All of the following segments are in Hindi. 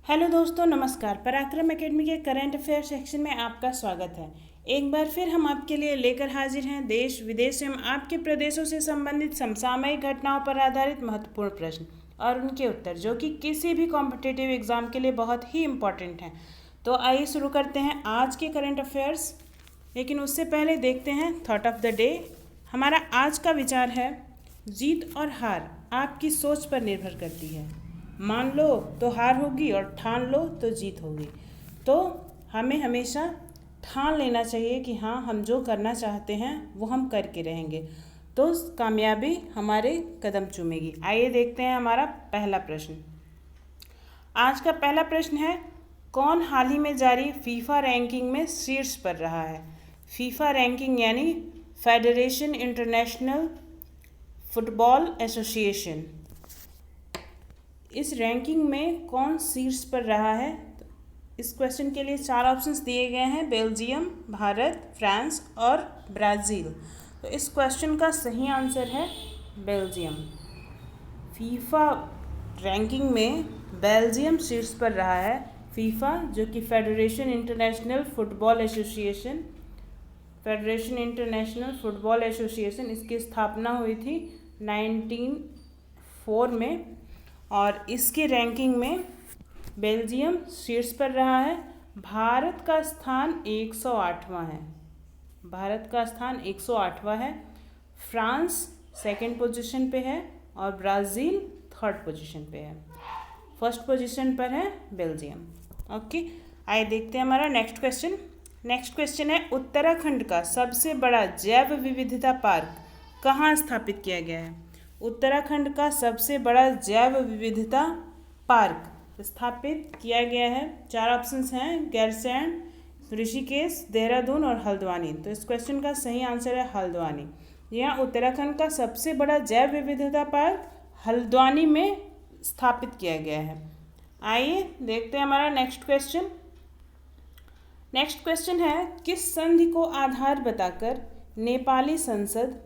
हेलो दोस्तों, नमस्कार। पराक्रम एकेडमी के करंट अफेयर सेक्शन में आपका स्वागत है। एक बार फिर हम आपके लिए लेकर हाजिर हैं देश विदेश एवं आपके प्रदेशों से संबंधित समसामयिक घटनाओं पर आधारित महत्वपूर्ण प्रश्न और उनके उत्तर, जो कि किसी भी कॉम्पिटिटिव एग्जाम के लिए बहुत ही इम्पॉर्टेंट हैं। तो आइए शुरू करते हैं आज के करंट अफेयर्स। लेकिन उससे पहले देखते हैं थॉट ऑफ द डे। हमारा आज का विचार है, जीत और हार आपकी सोच पर निर्भर करती है। मान लो तो हार होगी और ठान लो तो जीत होगी। तो हमें हमेशा ठान लेना चाहिए कि हाँ, हम जो करना चाहते हैं वो हम करके रहेंगे, तो कामयाबी हमारे कदम चूमेगी। आइए देखते हैं हमारा पहला प्रश्न। आज का पहला प्रश्न है, कौन हाल ही में जारी फीफा रैंकिंग में शीर्ष पर रहा है? फीफा रैंकिंग यानी फेडरेशन इंटरनेशनल फुटबॉल एसोसिएशन। इस रैंकिंग में कौन शीर्ष पर रहा है? तो इस क्वेश्चन के लिए 4 ऑप्शंस दिए गए हैं, बेल्जियम, भारत, फ्रांस और ब्राज़ील। तो इस क्वेश्चन का सही आंसर है बेल्जियम। फीफा रैंकिंग में बेल्जियम शीर्ष पर रहा है। फीफा, जो कि federation international football association, federation international football association, इसकी स्थापना हुई थी 1904 में और इसके रैंकिंग में बेल्जियम शीर्ष पर रहा है। भारत का स्थान 108वां है। भारत का स्थान 108वां है। फ्रांस सेकंड पोजीशन पे है और ब्राज़ील थर्ड पोजीशन पे है। फर्स्ट पोजीशन पर है बेल्जियम। ओके, आइए देखते हैं हमारा नेक्स्ट क्वेश्चन। नेक्स्ट क्वेश्चन है, उत्तराखंड का सबसे बड़ा जैव विविधता पार्क कहाँ स्थापित किया गया है? उत्तराखंड का सबसे बड़ा जैव विविधता पार्क स्थापित किया गया है। 4 ऑप्शंस हैं, गैरसैंण, ऋषिकेश, देहरादून और हल्द्वानी। तो इस क्वेश्चन का सही आंसर है हल्द्वानी। यहाँ उत्तराखंड का सबसे बड़ा जैव विविधता पार्क हल्द्वानी में स्थापित किया गया है। आइए देखते हैं हमारा नेक्स्ट क्वेश्चन। नेक्स्ट क्वेश्चन है, किस संधि को आधार बताकर नेपाली संसद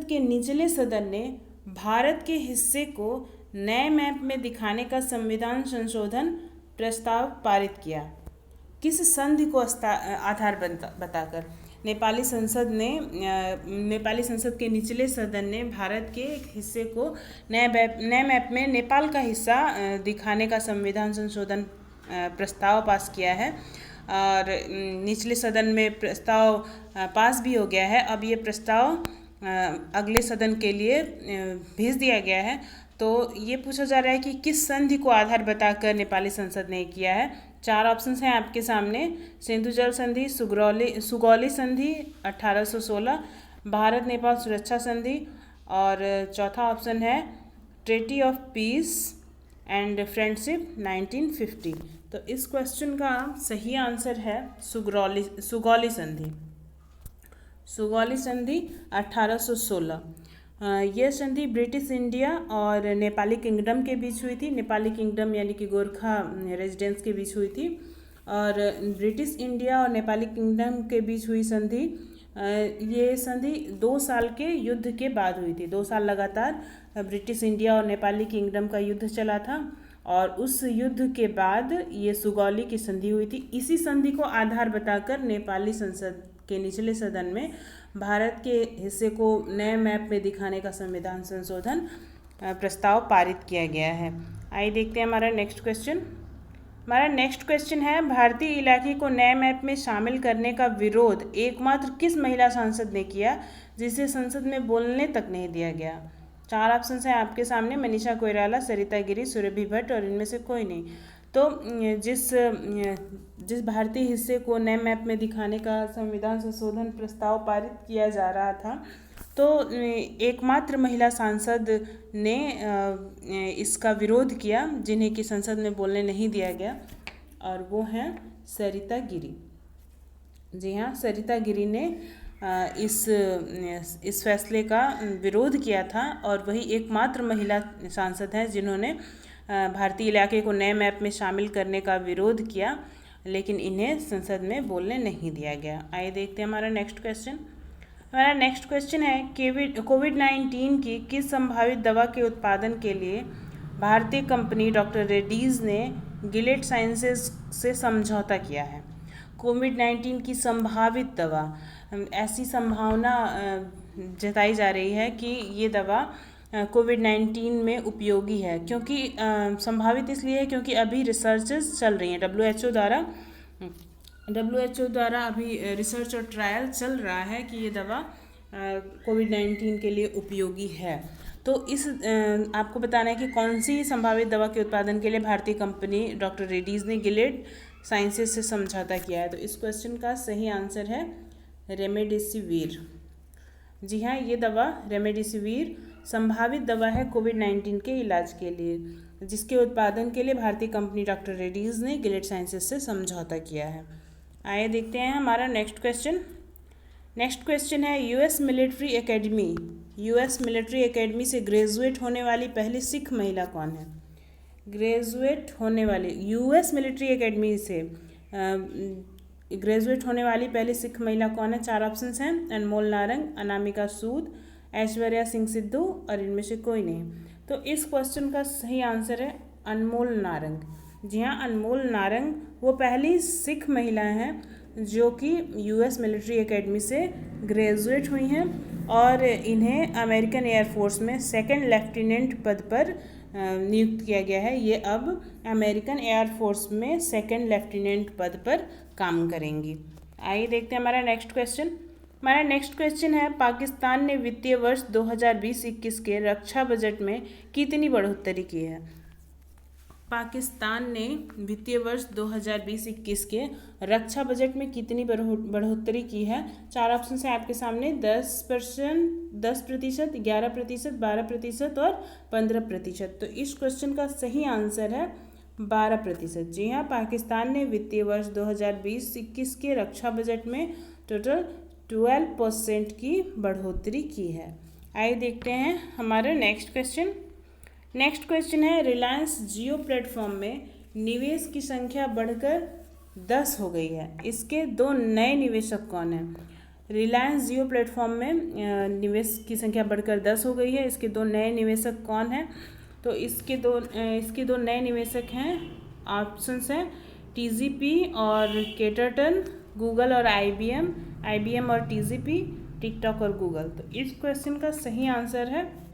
के निचले सदन ने भारत के हिस्से को नए मैप में दिखाने का संविधान संशोधन प्रस्ताव पारित किया? किस संधि को आधार बताकर नेपाली संसद के निचले सदन ने भारत के एक हिस्से को नए मैप में नेपाल का हिस्सा दिखाने का संविधान संशोधन प्रस्ताव पास किया है और निचले सदन में प्रस्ताव पास भी हो गया है। अब ये प्रस्ताव अगले सदन के लिए भेज दिया गया है। तो ये पूछा जा रहा है कि किस संधि को आधार बताकर नेपाली संसद ने किया है। 4 ऑप्शंस हैं आपके सामने, सिंधु जल संधि, सुगौली संधि 1816, भारत नेपाल सुरक्षा संधि और चौथा ऑप्शन है treaty of peace and friendship 1950। तो इस क्वेश्चन का सही आंसर है सुगौली संधि। सुगौली संधि 1816। यह संधि ब्रिटिश इंडिया और नेपाली किंगडम के बीच हुई थी। नेपाली किंगडम यानी कि गोरखा रेजिडेंस के बीच हुई थी और ब्रिटिश इंडिया और नेपाली किंगडम के बीच हुई संधि, ये संधि 2 साल के युद्ध के बाद हुई थी। 2 साल लगातार ब्रिटिश इंडिया और नेपाली किंगडम का युद्ध चला था और उस युद्ध के बाद ये सुगौली की संधि हुई थी। इसी संधि को आधार बताकर नेपाली संसद के निचले सदन में भारत के हिस्से को नए मैप में दिखाने का संविधान संशोधन प्रस्ताव पारित किया गया है। आइए देखते हैं हमारा नेक्स्ट क्वेश्चन। हमारा नेक्स्ट क्वेश्चन है, भारतीय इलाके को नए मैप में शामिल करने का विरोध एकमात्र किस महिला सांसद ने किया जिसे संसद में बोलने तक नहीं दिया गया? 4 ऑप्शन हैं आपके सामने, मनीषा कोइराला, सरिता गिरी, सुरभि भट्ट और इनमें से कोई नहीं। तो जिस भारतीय हिस्से को नए मैप में दिखाने का संविधान संशोधन प्रस्ताव पारित किया जा रहा था, तो एकमात्र महिला सांसद ने इसका विरोध किया जिन्हें कि संसद में बोलने नहीं दिया गया, और वो हैं सरिता गिरी। जी हाँ, सरिता गिरी ने इस फैसले का विरोध किया था और वही एकमात्र महिला सांसद हैं जिन्होंने भारतीय इलाके को नए मैप में शामिल करने का विरोध किया, लेकिन इन्हें संसद में बोलने नहीं दिया गया। आइए देखते हैं हमारा नेक्स्ट क्वेश्चन। हमारा नेक्स्ट क्वेश्चन है, कोविड-19 की किस संभावित दवा के उत्पादन के लिए भारतीय कंपनी डॉक्टर रेड्डीज ने गिलेड साइंसेज से समझौता किया है? कोविड-19 की संभावित दवा, ऐसी संभावना जताई जा रही है कि ये दवा कोविड-19 में उपयोगी है, क्योंकि संभावित इसलिए है क्योंकि अभी रिसर्चेस चल रही हैं डब्ल्यू एच ओ द्वारा अभी रिसर्च और ट्रायल चल रहा है कि ये दवा कोविड-19 के लिए उपयोगी है। तो इस आपको बताना है कि कौन सी संभावित दवा के उत्पादन के लिए भारतीय कंपनी डॉक्टर रेड्डीज ने गिलेड साइंसेज से समझौता किया है। तो इस क्वेश्चन का सही आंसर है रेमडेसिविर। जी हाँ, ये दवा रेमडेसिविर संभावित दवा है कोविड-19 के इलाज के लिए, जिसके उत्पादन के लिए भारतीय कंपनी डॉक्टर रेड्डीज ने गिलेड साइंसेज से समझौता किया है। आइए देखते हैं हमारा नेक्स्ट क्वेश्चन है यूएस मिलिट्री एकेडमी से ग्रेजुएट होने वाली पहली सिख महिला कौन है? ग्रेजुएट होने वाली यूएस मिलिट्री एकेडमी से ग्रेजुएट होने वाली पहली सिख महिला कौन है? 4 ऑप्शंस हैं, अनमोल नारंग, अनामिका सूद, ऐश्वर्या सिंह सिद्धू और इनमें से कोई नहीं। तो इस क्वेश्चन का सही आंसर है अनमोल नारंग। जी हाँ, अनमोल नारंग वो पहली सिख महिला हैं जो कि यूएस मिलिट्री एकेडमी से ग्रेजुएट हुई हैं और इन्हें अमेरिकन एयरफोर्स में सेकंड लेफ्टिनेंट पद पर नियुक्त किया गया है। ये अब अमेरिकन एयरफोर्स में सेकंड लेफ्टिनेंट पद पर काम करेंगी। आइए देखते हैं हमारा नेक्स्ट क्वेश्चन है पाकिस्तान ने वित्तीय वर्ष 2020-21 के रक्षा बजट में कितनी बढ़ोतरी की है? पाकिस्तान ने वित्तीय वर्ष 2020-21 के रक्षा बजट में कितनी बढ़ोतरी की है? 4 ऑप्शन है आपके सामने, 10%, 10%, 11%, 12% और 15%। तो इस क्वेश्चन का सही आंसर है 12%। जी हाँ, पाकिस्तान ने वित्तीय वर्ष 2020-21 के रक्षा बजट में टोटल 12% की बढ़ोतरी की है। आइए देखते हैं हमारा नेक्स्ट क्वेश्चन है रिलायंस जियो प्लेटफॉर्म में निवेश की संख्या बढ़कर 10 हो गई है। इसके 2 नए निवेशक कौन हैं? रिलायंस जियो प्लेटफॉर्म में निवेश की संख्या बढ़कर 10 हो गई है, इसके 2 नए निवेशक कौन हैं? तो इसके दो नए निवेशक हैं, ऑप्शंस हैं टीजीपी और केटरटन, गूगल और आईबीएम और टीजीपी, टिकटॉक और गूगल। तो इस क्वेश्चन का सही आंसर है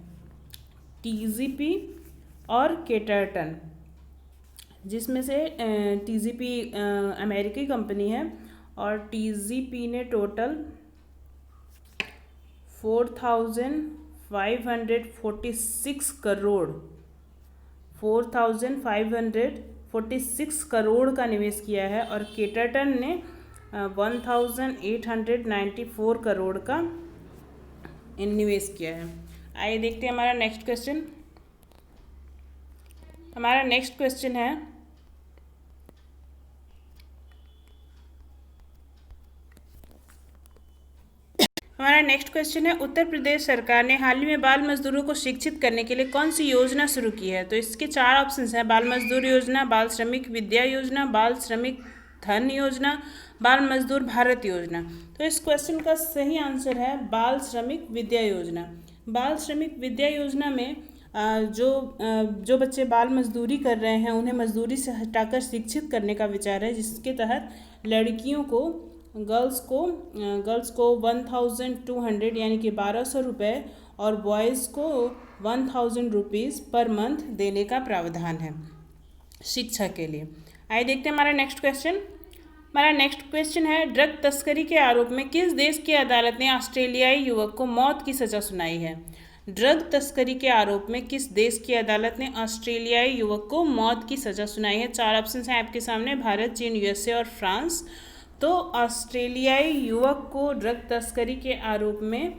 टीजीपी और केटरटन, जिसमें से टीजीपी अमेरिकी कंपनी है और टीजीपी ने टोटल 4,546 करोड़ का निवेश किया है और केटरटन ने 1,894 करोड़ का निवेश किया है। आइए देखते हैं हमारा नेक्स्ट क्वेश्चन है उत्तर प्रदेश सरकार ने हाल ही में बाल मजदूरों को शिक्षित करने के लिए कौन सी योजना शुरू की है? तो इसके 4 ऑप्शंस हैं, बाल मजदूर योजना, बाल श्रमिक विद्या योजना, बाल श्रमिक धन योजना, बाल मजदूर भारत योजना। तो इस क्वेश्चन का सही आंसर है बाल श्रमिक विद्या योजना। बाल श्रमिक विद्या योजना में जो बच्चे बाल मजदूरी कर रहे हैं उन्हें मजदूरी से हटाकर शिक्षित करने का विचार है, जिसके तहत लड़कियों को गर्ल्स को 1,200 यानी कि 1,200 रुपये और बॉयज़ को 1,000 रुपीज़ पर मंथ देने का प्रावधान है शिक्षा के लिए। आइए देखते हैं हमारा नेक्स्ट क्वेश्चन है ड्रग तस्करी के आरोप में किस देश की अदालत ने ऑस्ट्रेलियाई युवक को मौत की सज़ा सुनाई है? ड्रग तस्करी के आरोप में किस देश की अदालत ने ऑस्ट्रेलियाई युवक को मौत की सज़ा सुनाई है? 4 ऑप्शन हैं आपके सामने, भारत, चीन, यूएसए और फ्रांस। तो ऑस्ट्रेलियाई युवक को ड्रग तस्करी के आरोप में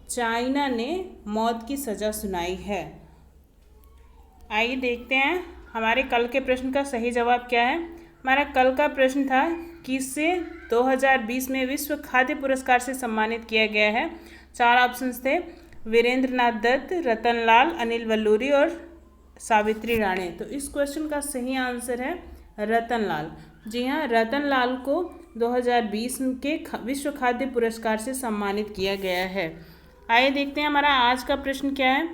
चाइना ने मौत की सज़ा सुनाई है। आइए देखते हैं हमारे कल के प्रश्न का सही जवाब क्या है। हमारा कल का प्रश्न था किसे 2020 में विश्व खाद्य पुरस्कार से सम्मानित किया गया है? 4 ऑप्शंस थे, वीरेंद्र नाथ दत्त, रतन लाल, अनिल वल्लूरी और सावित्री राणे। तो इस क्वेश्चन का सही आंसर है रतन लाल। जी हाँ, रतन लाल को 2020 के विश्व खाद्य पुरस्कार से सम्मानित किया गया है। आइए देखते हैं हमारा आज का प्रश्न क्या है।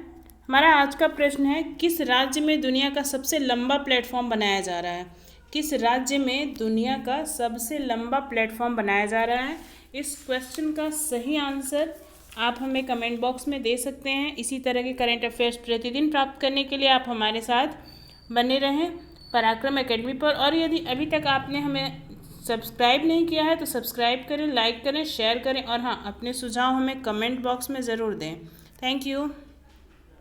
हमारा आज का प्रश्न है, किस राज्य में दुनिया का सबसे लंबा प्लेटफॉर्म बनाया जा रहा है? किस राज्य में दुनिया का सबसे लंबा प्लेटफॉर्म बनाया जा रहा है? इस क्वेश्चन का सही आंसर आप हमें कमेंट बॉक्स में दे सकते हैं। इसी तरह के करंट अफेयर्स प्रतिदिन प्राप्त करने के लिए आप हमारे साथ बने रहें पराक्रम एकेडमी पर। और यदि अभी तक आपने हमें सब्सक्राइब नहीं किया है तो सब्सक्राइब करें, लाइक करें, शेयर करें और हाँ, अपने सुझाव हमें कमेंट बॉक्स में ज़रूर दें। Thank you.